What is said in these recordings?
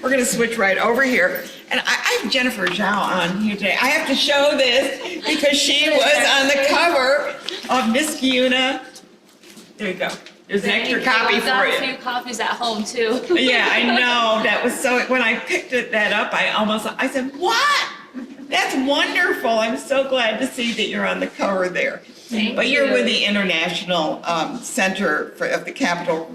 We're going to switch right over here. And I have Jennifer Zhao on here today. I have to show this because she was on the cover of Miss Kiuna. There you go. There's an extra copy for you. I've got a few copies at home too. Yeah, I know. That was so, when I picked that up, I said, what? That's wonderful. I'm so glad to see that you're on the cover there. But you're with the International Center of the Capital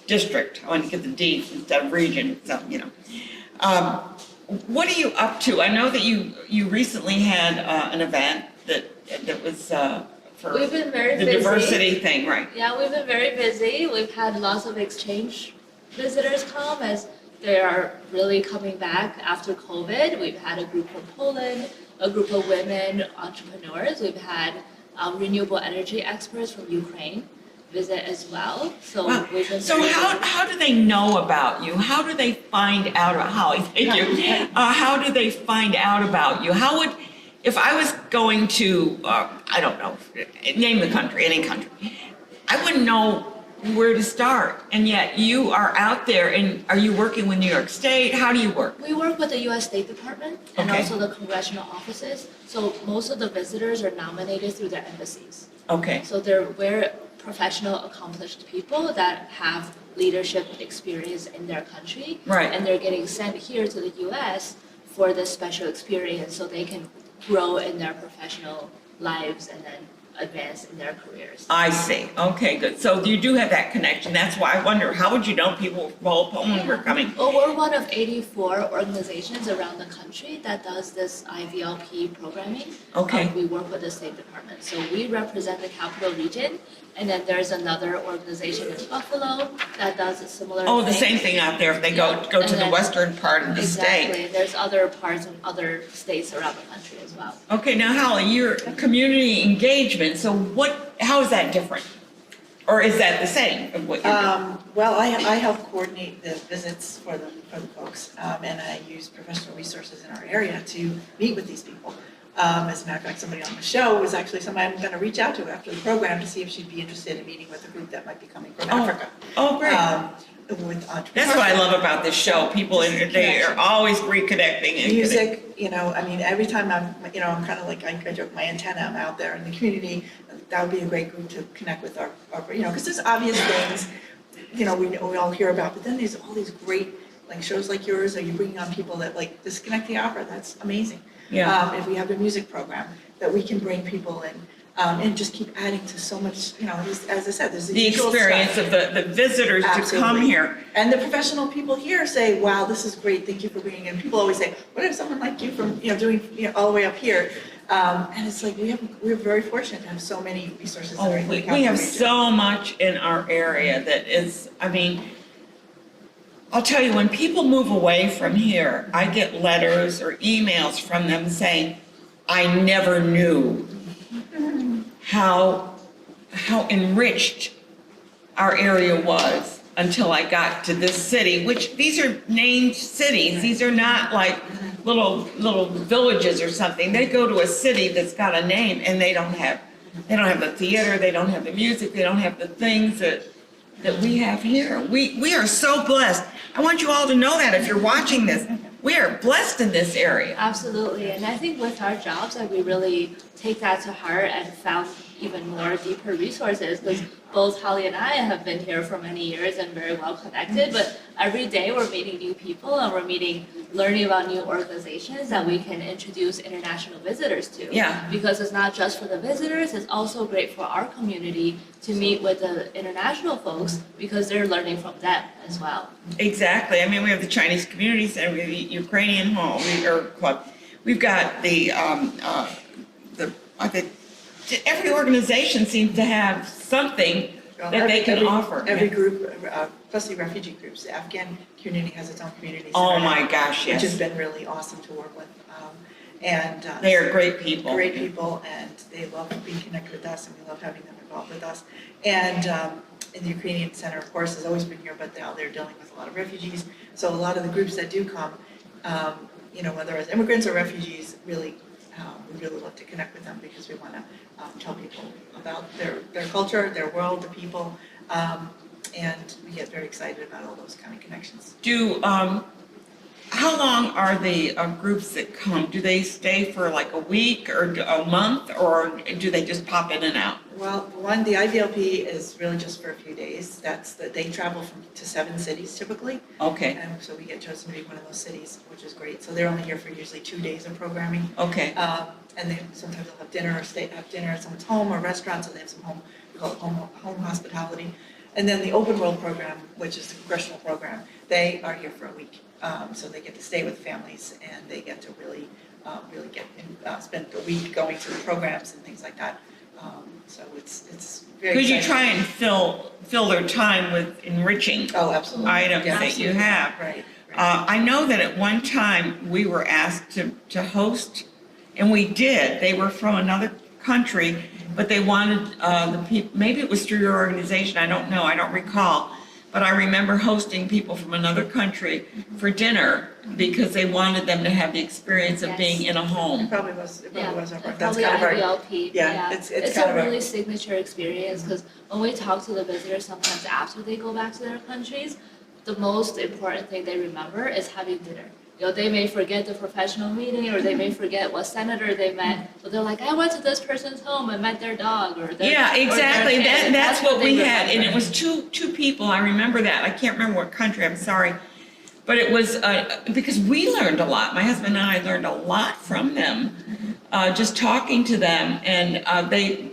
District. I want to get the D instead of region, so, you know. What are you up to? I know that you recently had an event that was for we've been very the busy. Diversity thing, right? Yeah, we've been very busy. We've had lots of exchange visitors come as they are really coming back after COVID. We've had a group from Poland, a group of women entrepreneurs. We've had renewable energy experts from Ukraine visit as well. So Wow. we've been So how do they know about you? How do they find out about Holly? Thank you. How do they find out about you? How would, if I was going to, I don't know, name the country, any country, I wouldn't know where to start. And yet you are out there, and are you working with New York State? How do you work? We work with the U.S. State Department and Okay. also the congressional offices. So most of the visitors are nominated through their embassies. Okay. So we're professional, accomplished people that have leadership experience in their country. Right. And they're getting sent here to the U.S. for this special experience so they can grow in their professional lives and then advance in their careers. I see. Okay, good. So you do have that connection. That's why I wonder, how would you know people from all Poland were coming? Well, we're one of 84 organizations around the country that does this IVLP programming. Okay. We work with the State Department. So we represent the Capital Region, and then there's another organization in Buffalo that does a similar Oh, thing. the same thing out there if they go Yeah, to and the then- western part of the state. Exactly. There's other parts in other states around the country as well. Okay, now Holly, you're community engagement, so how is that different? Or is that the same of what you're doing? Well, I help coordinate the visits for the folks, and I use professional resources in our area to meet with these people. As a matter of fact, somebody on the show was actually somebody I'm gonna reach out to after the program to see if she'd be interested in meeting with a group that might be coming from Africa. Oh, great. With entrepreneurs. That's what I love about this show. People, they are always reconnecting. And Music, you know, I mean, every time I'm kind of like, I joke, my antenna, I'm out there in the community, that would be a great group to connect with our because there's obvious things, we all hear about, but then there's all these great, like, shows like yours, or you bringing on people that, like, Disconnect the Opera, that's amazing. Yeah. If we have a music program, that we can bring people in, and just keep adding to so much, as I said, there's The experience of the visitors to come Absolutely. here. And the professional people here say, wow, this is great, thank you for bringing in. People always say, what if someone like you from, doing, all the way up here? And it's like, we're very fortunate to have so many resources. Oh, in the we Capital have Region. so much in our area that is, I mean, I'll tell you, when people move away from here, I get letters or emails from them saying, I never knew how enriched our area was until I got to this city, which these are named cities. These are not like little villages or something. They go to a city that's got a name, and they don't have the theater, they don't have the music, they don't have the things that we have here. We are so blessed. I want you all to know that if you're watching this, we are blessed in this area. Absolutely, and I think with our jobs, we really take that to heart and found even more deeper resources, because both Holly and I have been here for many years and very well connected, but every day we're meeting new people and we're learning about new organizations that we can introduce international visitors to. Yeah. Because it's not just for the visitors, it's also great for our community to meet with the international folks because they're learning from them as well. Exactly. I mean, we have the Chinese Community Center, we have the Ukrainian Home, Club. We've got every organization seems to have something that they can offer. Every group, especially refugee groups, the Afghan community has its own community center. Oh my gosh, Which has yes. been really awesome to work with. They are great people. Great people, and they love being connected with us, and we love having them involved with us. And in the Ukrainian Center, of course, has always been here, but now they're dealing with a lot of refugees. So a lot of the groups that do come, whether as immigrants or refugees, really, we really love to connect with them because we want to tell people about their culture, their world, the people, and we get very excited about all those kind of connections. how long are the groups that come? Do they stay for like a week or a month, or do they just pop in and out? Well, the IVLP is really just for a few days. They travel to 7 cities typically. Okay, And so we get chosen to be one of those cities, which is great. So they're only here for usually 2 days of programming. okay, And then sometimes they'll have dinner or have dinner at someone's home or restaurant, so they have some home, we call it home hospitality. And then the open world program, which is the congressional program, they are here for a week. So they get to stay with families and they get to really get spend a week going through programs and things like that. So it's very could you exciting. try and fill their time with enriching Oh, absolutely. items Yeah, that you absolutely. have? Right. I know that at one time we were asked to host, and we did. They were from another country, but they wanted the people, maybe it was through your organization, I don't know, I don't recall. But I remember hosting people from another country for dinner because they wanted them to have the experience of Yes. being in a It home. probably was our, It's that's probably kind of our, IVLP. yeah, it's It's kind a of our- really signature experience because when we talk to the visitors, sometimes after they go back to their countries, the most important thing they remember is having dinner. You know, they may forget the professional meeting or they may forget what senator they met, but they're like, I went to this person's home and met their dog or their Yeah, or their exactly. kid," and That's what they we had, and remember. it was two people. I remember that. I can't remember what country. I'm sorry, but it was because we learned a lot. My husband and I learned a lot from them, just talking to them, and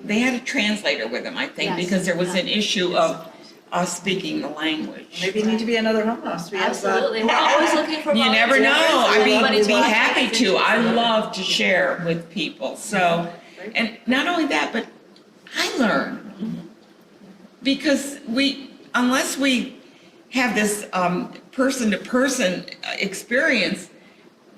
they had a translator with them, I think, Yes, because there was yeah. an issue of us speaking the language. maybe you need to be another home host. We have, Absolutely, we're always looking for You never know. volunteers. I mean, Everybody's we'd be watching happy us. to. I love to share with people. So, and not only that, but I learn because unless we have this person-to-person experience,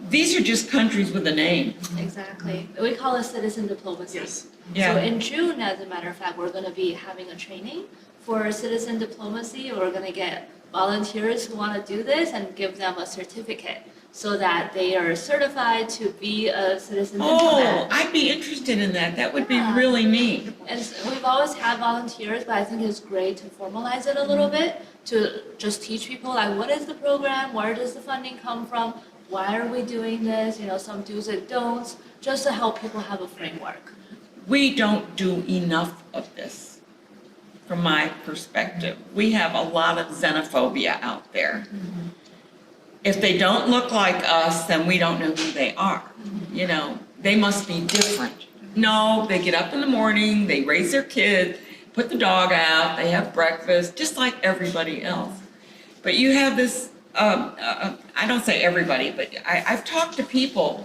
these are just countries with a name. Exactly. We call it citizen diplomacy. Yes. Yeah. So in June, as a matter of fact, we're going to be having a training for citizen diplomacy. We're going to get volunteers who want to do this and give them a certificate so that they are certified to be a citizen Oh, diplomat. I'd be interested in that. That would be Yeah. really neat. And we've always had volunteers, but I think it's great to formalize it a little bit to just teach people like what is the program, where does the funding come from, why are we doing this, you know, some do's and don'ts, just to help people have a framework. We don't do enough of this, from my perspective. We have a lot of xenophobia out there. If they don't look like us, then we don't know who they are. You know, they must be different. No, they get up in the morning, they raise their kids, put the dog out, they have breakfast, just like everybody else. But you have this, I don't say everybody, but I've talked to people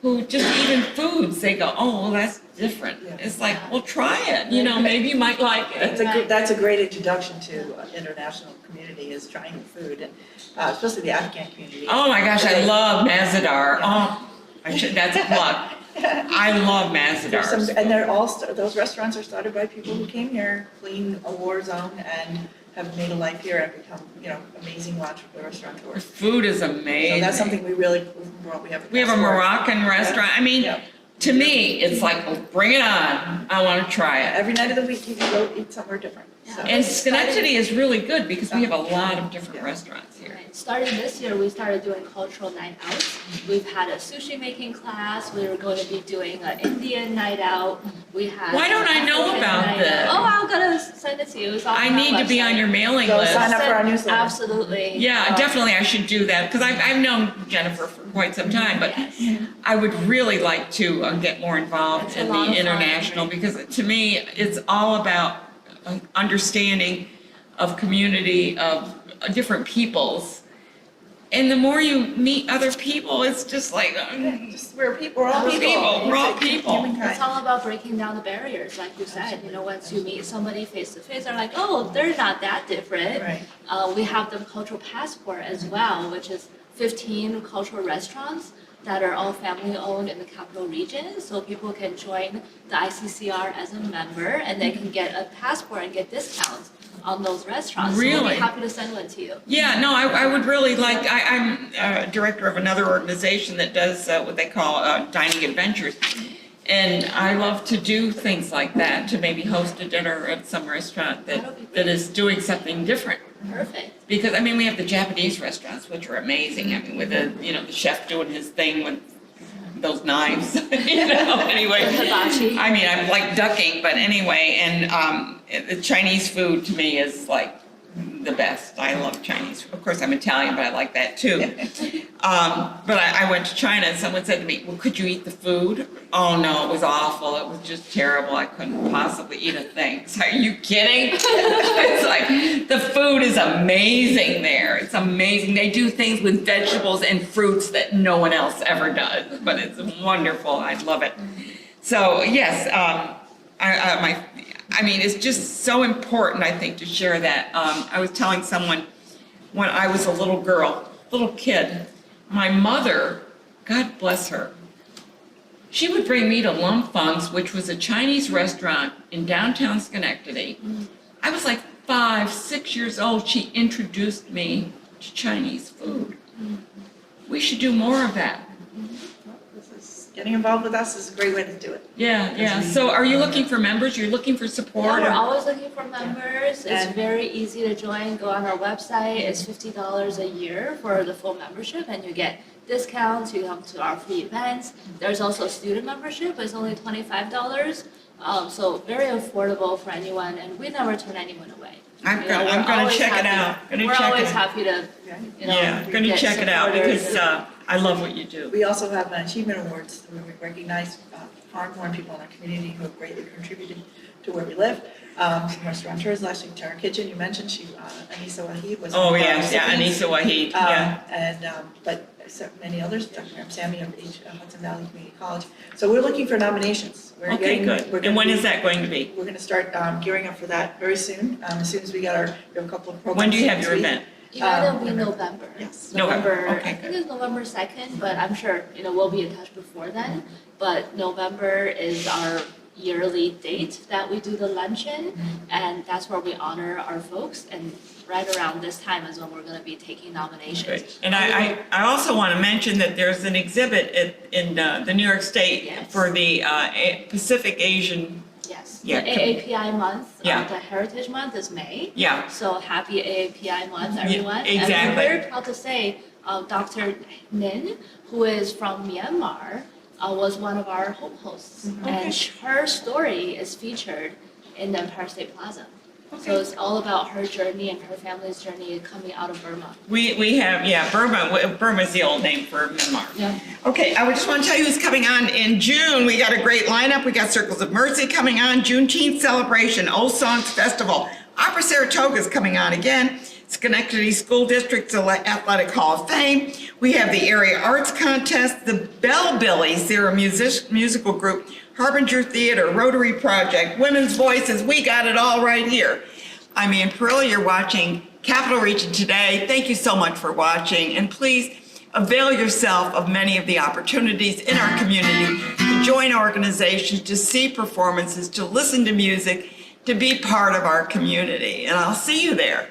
who just even foods, they go, oh, well, that's different. Yeah. It's like, well, try it, you know, maybe you might like it. That's a great introduction to international community is trying food, and especially the Afghan community. Oh my gosh, I love Mazadar. Oh, that's a plug. I love Mazadar. And they're all, those restaurants are started by people who came here, fleeing a war zone, and have made a life here and become, you know, amazing restaurateurs. Food is amazing. So that's something we have. We have a Moroccan restaurant. I mean, Yeah. to me, it's like, well, bring it on. I want to try it. Every night of the week, you can go eat somewhere different. So- And Schenectady is really good because we have a lot of different restaurants here. Right. Starting this year, we started doing cultural night outs. We've had a sushi making class. We were going to be doing an Indian night out. We had. Why don't I know African about night this? out. Oh, I'm gonna send it to you. It's all I on our need to be on website. your mailing So list. sign up for our newsletter. Absolutely. Yeah, definitely I should do that because I've known Jennifer for quite some time, but Yes. I would really like to get more involved It's a in lot the of fun. international because to me, it's all about understanding of community, of different peoples. And the more you meet other people, it's just like, Just, we're people, we're all We're people. people, we're all It's people. humankind. It's all about breaking down the barriers, like you said. You know, once you meet somebody face to face, they're like, oh, they're not that different. Right. We have the cultural passport as well, which is 15 cultural restaurants that are all family owned in the capital region. So people can join the ICCR as a member and they can get a passport and get discounts on those restaurants. So we'll Really? be happy to send one to you. yeah, no, I would really like, I'm director of another organization that does what they call dining adventures. And I love to do things like that, to maybe host a dinner at some restaurant That'll be that is doing something different. Perfect. Because, I mean, we have the Japanese restaurants, which are amazing. I mean, with the, the chef doing his thing with those knives, anyway. Hibachi. I mean, I'm like ducking, but anyway, and the Chinese food to me is like the best. I love Chinese. Of course, I'm Italian, but I like that too. But I went to China and someone said to me, well, could you eat the food? Oh no, it was awful. It was just terrible. I couldn't possibly eat a thing. So, are you kidding? It's like, the food is amazing there. It's amazing. They do things with vegetables and fruits that no one else ever does, but it's wonderful. I love it. So yes, I mean, it's just so important, I think, to share that. I was telling someone when I was a little girl, little kid, my mother, God bless her, she would bring me to Lum Fung's, which was a Chinese restaurant in downtown Schenectady. I was like 5, 6 years old. She introduced me to Chinese food. We should do more of that. Getting involved with us is a great way to do it. Yeah. So are you looking for members? You're looking for support? Yeah, we're or- always looking for members. It's And- very easy to join. Go on our website. It's $50 a year for the full membership, and you get discounts. You come to our free events. There's also student membership. It's only $25. So very affordable for anyone, and we never turn anyone away. I'm You know, gonna we're always check it happy- out. Gonna We're check always it out. happy to, Yeah, gonna get check it out supporters because and- I love what you do. We also have achievement awards where we recognize far more people in our community who have greatly contributed to where we live. Some restaurateurs, last week, Tara Kitchen, you mentioned, Anissa Wahid was. Oh, one of our yeah, recipients. Anissa Wahid, yeah. But so many others, Dr. Sammy of Hudson Valley Community College. So we're looking for nominations. We're Okay, getting- good. we're And gonna when be- is that going to be? We're gonna start gearing up for that very soon. As soon as we get we have a couple of programs. When do you have this your week. event? It'll be November. Yes. November, okay, I think it's November 2nd, but I'm sure, we'll be in touch before then. But November is our yearly date that we do the luncheon, and that's where we honor our folks. And right around this time is when we're gonna be taking nominations. Good. And I also want to mention that there's an exhibit in the New York State Yes. for the Pacific Asian, Yes, Yeah, the AAPI month, Yeah. the Heritage Month is May. yeah. So happy AAPI month, Yeah, everyone. exactly. And we're very proud to say, Dr. Nin, who is from Myanmar, was one of our home hosts. And her story is featured in the Empire State Plaza. So it's all about her journey and her family's journey coming out of Burma. We have, Burma's the old name for Myanmar. Yeah. Okay, I would just want to tell you who's coming on in June. We got a great lineup. We got Circles of Mercy coming on, Juneteenth celebration, Old Songs Festival. Opera Saratoga is coming on again. Schenectady School District's Athletic Hall of Fame. We have the Area Arts Contest, the Bellbillies, they're a musical group, Harbinger Theater, Rotary Project, Women's Voices, we got it all right here. I'm Ann Perillo, you're watching Capital Region Today. Thank you so much for watching, and please avail yourself of many of the opportunities in our community to join organizations, to see performances, to listen to music, to be part of our community, and I'll see you there.